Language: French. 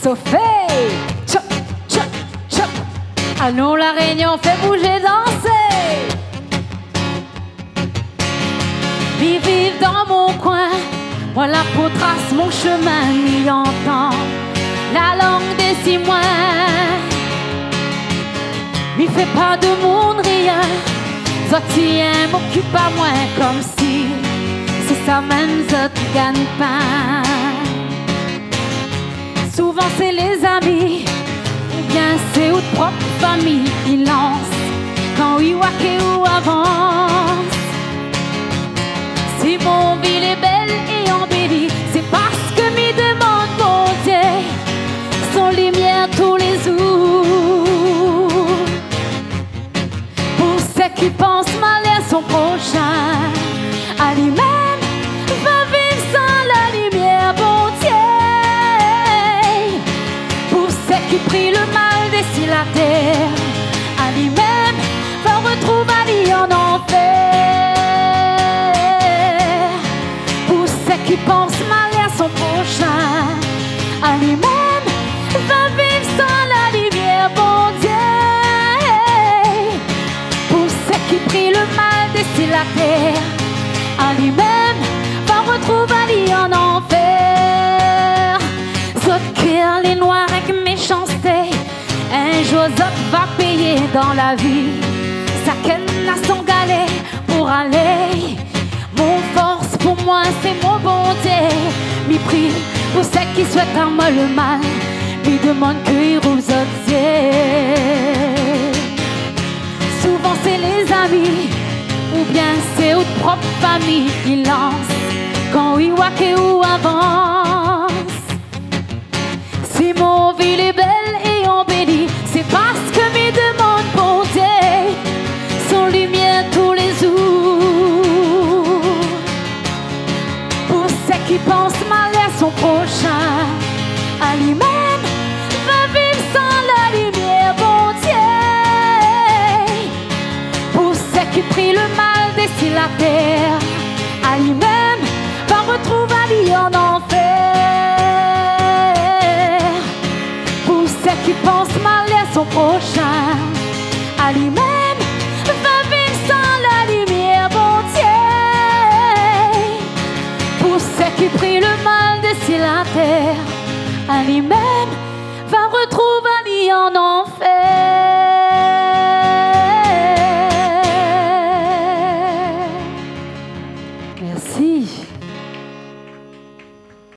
Sophie, chop, chop, chop. Allons la Réunion, fait bouger, danser. Vive dans mon coin, voilà pour trace mon chemin, m'y entend la langue des Simois. M'y fait pas de monde rien, zotien m'occupe à moi comme si c'est ça même zot gagne pas. Souvent c'est les amis, ou bien c'est votre propre famille qui lance quand oui ou avance. Si mon ville est belle et embellie, c'est parce que m'y demande mon Dieu son lumière tous les jours. Pour ceux qui pensent mal à son prochain, à lui-même va vivre sans la lumière, bon Dieu. Pour ceux qui prient le mal d'ici la terre, à lui-même va retrouver Ali en enfer. Qui pense mal à son prochain, à lui-même va vivre sans la lumière, bon Dieu. Pour ceux qui prient le mal d'ici la terre, à lui-même va retrouver Ali en enfer. Sauf que les noirs avec méchanceté, un jour Zot va payer dans la vie. Ça qu'elle a son galet pour aller. Mon force pour moi c'est mon bon Dieu. M'y prie pour ceux qui souhaitent à moi le mal, m'y demande que il rose aux yeux. Souvent c'est les amis, ou bien c'est votre propre famille qui lance quand oui ou avance. Si mon ville est belle et embellie, c'est parce que m'y demande bon Dieu son lumière tous les jours. Qui pense mal à son prochain, à lui-même va vivre sans la lumière, bon Dieu. Pour ceux qui prient le mal d'ici la terre, à lui-même va retrouver Ali en enfer. Pour ceux qui pensent mal à son prochain, à lui-même va vivre sans la lumière, bon Dieu. Ceux qui prient le mal d'ici la terre, à lui-même va retrouver Ali en enfer.